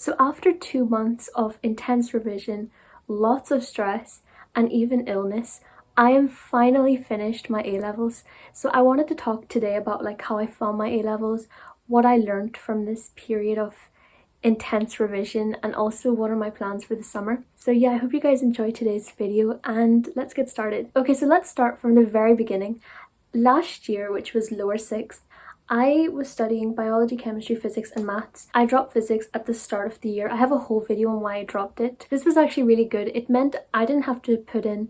So after 2 months of intense revision, lots of stress, and even illness, I am finally finished my A-levels. So I wanted to talk today about how I found my A-levels, what I learned from this period of intense revision, and also what are my plans for the summer. So yeah, I hope you guys enjoyed today's video and let's get started. Okay, so let's start from the very beginning. Last year, which was lower sixth, I was studying biology, chemistry, physics and maths. I dropped physics at the start of the year. I have a whole video on why I dropped it. This was actually really good. It meant I didn't have to put in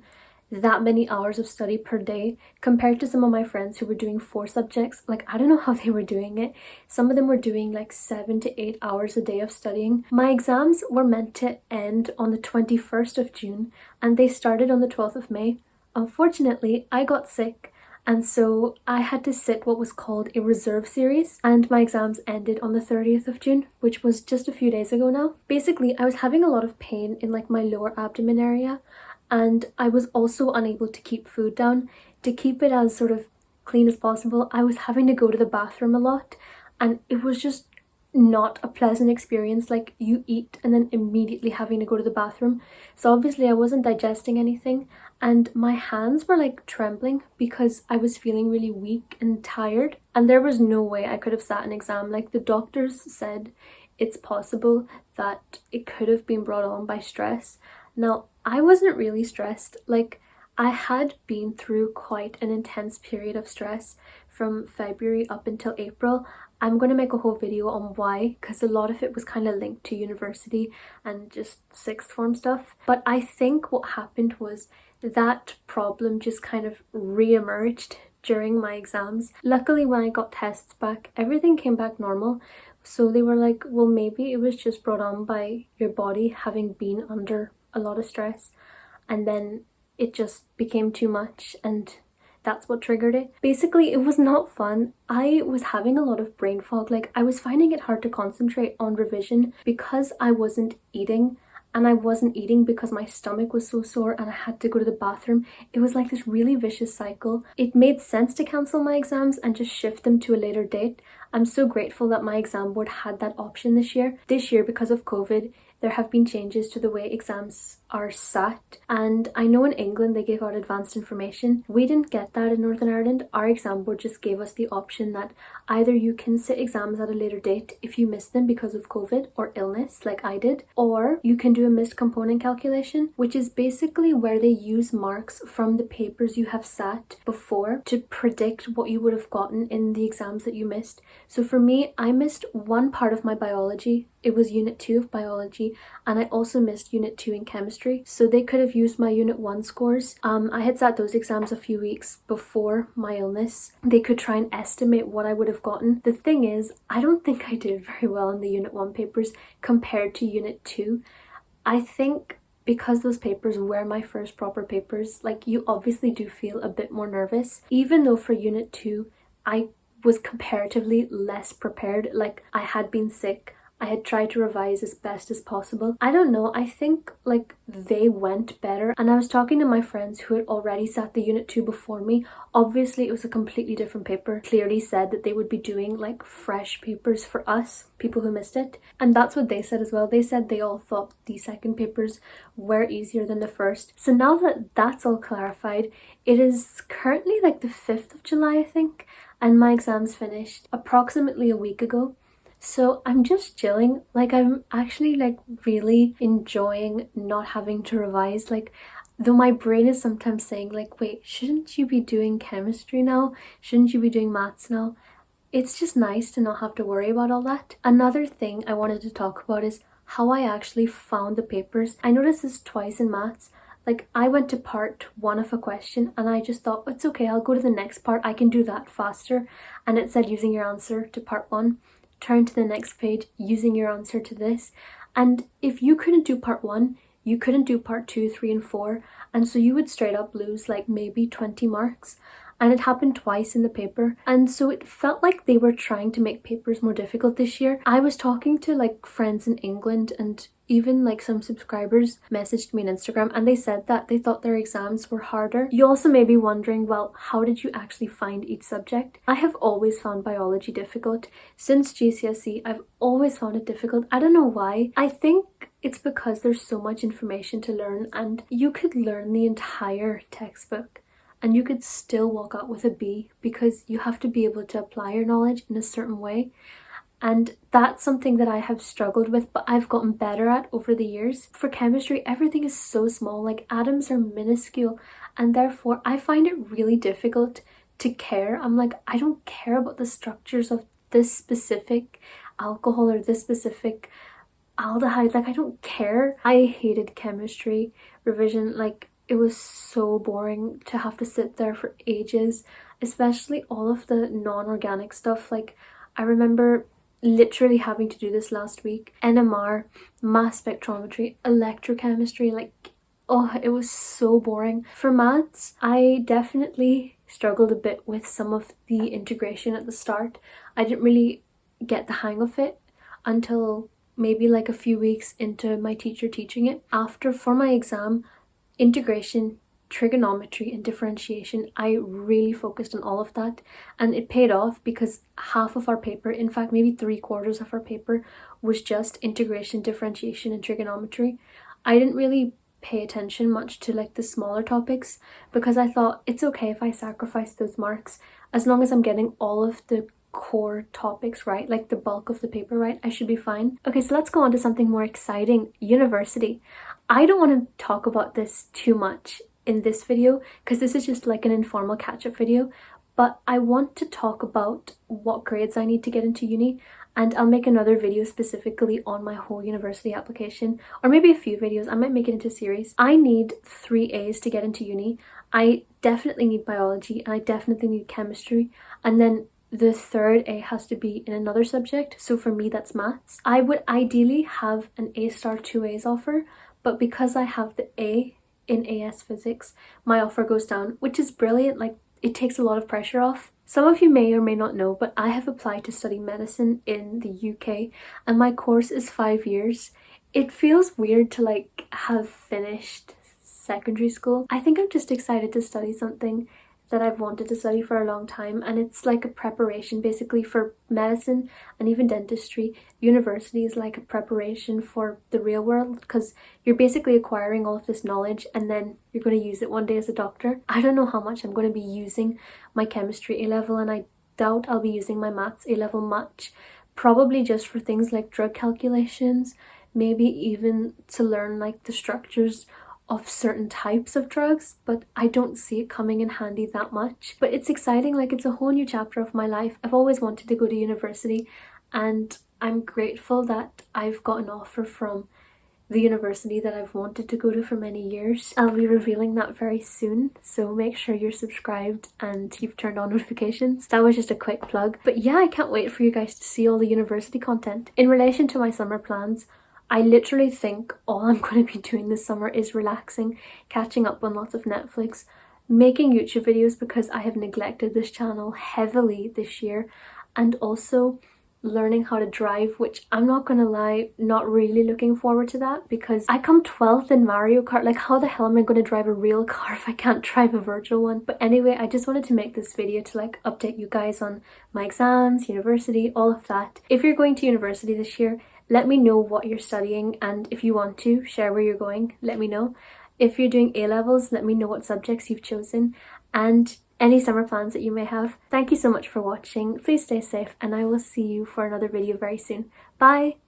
that many hours of study per day compared to some of my friends who were doing 4 subjects. I don't know how they were doing it. Some of them were doing 7 to 8 hours a day of studying. My exams were meant to end on the 21st of June and they started on the 12th of May. Unfortunately, I got sick, and so I had to sit what was called a reserve series, and my exams ended on the 30th of June, which was just a few days ago now. Basically, I was having a lot of pain in my lower abdomen area, and I was also unable to keep food down. To keep it as sort of clean as possible, I was having to go to the bathroom a lot, and it was just not a pleasant experience. You eat and then immediately having to go to the bathroom. So obviously I wasn't digesting anything, and my hands were trembling because I was feeling really weak and tired, and there was no way I could have sat an exam. The doctors said it's possible that it could have been brought on by stress. Now, I wasn't really stressed. I had been through quite an intense period of stress from February up until April. I'm going to make a whole video on why, because a lot of it was kind of linked to university and just sixth form stuff. But I think what happened was that problem just kind of re-emerged during my exams. Luckily, when I got tests back, everything came back normal. So they were like, well, maybe it was just brought on by your body having been under a lot of stress, and then it just became too much and that's what triggered it. Basically, it was not fun. I was having a lot of brain fog. I was finding it hard to concentrate on revision because I wasn't eating, and I wasn't eating because my stomach was so sore and I had to go to the bathroom. It was this really vicious cycle. It made sense to cancel my exams and just shift them to a later date. I'm so grateful that my exam board had that option this year. This year, because of COVID, there have been changes to the way exams are sat, and I know in England they gave out advanced information. We didn't get that in Northern Ireland. Our exam board just gave us the option that either you can sit exams at a later date if you missed them because of COVID or illness, like I did, or you can do a missed component calculation, which is basically where they use marks from the papers you have sat before to predict what you would have gotten in the exams that you missed. So for me, I missed one part of my biology. It was Unit 2 of biology, and I also missed Unit 2 in chemistry, so they could have used my Unit 1 scores. I had sat those exams a few weeks before my illness. They could try and estimate what I would have gotten. The thing is, I don't think I did very well in the Unit 1 papers compared to Unit 2. I think because those papers were my first proper papers, you obviously do feel a bit more nervous, even though for Unit 2, I was comparatively less prepared. I had been sick. I had tried to revise as best as possible. I don't know, I think they went better, and I was talking to my friends who had already sat the Unit 2 before me. Obviously it was a completely different paper. Clearly said that they would be doing fresh papers for us, people who missed it, and that's what they said as well. They said they all thought the second papers were easier than the first. So now that that's all clarified, it is currently the 5th of July, I think, and my exams finished approximately a week ago. So I'm just chilling. I'm actually really enjoying not having to revise. Though my brain is sometimes saying wait, shouldn't you be doing chemistry now? Shouldn't you be doing maths now? It's just nice to not have to worry about all that. Another thing I wanted to talk about is how I actually found the papers. I noticed this twice in maths. I went to part 1 of a question and I just thought, it's okay, I'll go to the next part. I can do that faster. And it said using your answer to part 1. Turn to the next page, using your answer to this. And if you couldn't do part 1, you couldn't do part 2, 3 and 4, and so you would straight up lose maybe 20 marks. and it happened twice in the paper, and so it felt like they were trying to make papers more difficult this year. I was talking to like friends in England, and even like some subscribers messaged me on Instagram, and they said that they thought their exams were harder. You also may be wondering, well, how did you actually find each subject? I have always found biology difficult. Since GCSE, I've always found it difficult. I don't know why. I think it's because there's so much information to learn, and you could learn the entire textbook and you could still walk out with a B, because you have to be able to apply your knowledge in a certain way. And that's something that I have struggled with, but I've gotten better at over the years. For chemistry, everything is so small, like atoms are minuscule, and therefore I find it really difficult to care. I'm like, I don't care about the structures of this specific alcohol or this specific aldehyde. Like, I don't care. I hated chemistry revision. Like, it was so boring to have to sit there for ages, especially all of the non-organic stuff. Like, I remember literally having to do this last week. NMR, mass spectrometry, electrochemistry, like, oh, it was so boring. For maths, I definitely struggled a bit with some of the integration at the start. I didn't really get the hang of it until maybe like a few weeks into my teacher teaching it. After, for my exam, integration, trigonometry and differentiation, I really focused on all of that, and it paid off because half of our paper, in fact maybe 3/4 of our paper, was just integration, differentiation and trigonometry. I didn't really pay attention much to like the smaller topics because I thought it's okay if I sacrifice those marks as long as I'm getting all of the core topics right, like the bulk of the paper right, I should be fine. Okay, so let's go on to something more exciting. University. I don't want to talk about this too much in this video because this is just like an informal catch-up video, but I want to talk about what grades I need to get into uni, and I'll make another video specifically on my whole university application, or maybe a few videos. I might make it into a series. I need 3 A's to get into uni. I definitely need biology and I definitely need chemistry, and then the third A has to be in another subject, so for me that's maths. I would ideally have an A star 2 A's offer, but because I have the A in AS physics, my offer goes down, which is brilliant. Like, it takes a lot of pressure off. Some of you may or may not know, but I have applied to study medicine in the UK and my course is 5 years. It feels weird to like have finished secondary school. I think I'm just excited to study something that I've wanted to study for a long time, and it's like a preparation basically for medicine and even dentistry. University is like a preparation for the real world because you're basically acquiring all of this knowledge and then you're going to use it one day as a doctor. I don't know how much I'm going to be using my chemistry A-level, and I doubt I'll be using my maths A-level much. Probably just for things like drug calculations, maybe even to learn like the structures of certain types of drugs, but I don't see it coming in handy that much. But it's exciting, like it's a whole new chapter of my life. I've always wanted to go to university, and I'm grateful that I've got an offer from the university that I've wanted to go to for many years. I'll be revealing that very soon, so make sure you're subscribed and you've turned on notifications. That was just a quick plug. But yeah, I can't wait for you guys to see all the university content. In relation to my summer plans, I literally think all I'm going to be doing this summer is relaxing, catching up on lots of Netflix, making YouTube videos because I have neglected this channel heavily this year, and also learning how to drive, which I'm not gonna lie, not really looking forward to that because I come 12th in Mario Kart. Like, how the hell am I going to drive a real car if I can't drive a virtual one? But anyway, I just wanted to make this video to like update you guys on my exams, university, all of that. If you're going to university this year, let me know what you're studying, and if you want to share where you're going, let me know. If you're doing A-levels, let me know what subjects you've chosen and any summer plans that you may have. Thank you so much for watching. Please stay safe and I will see you for another video very soon. Bye!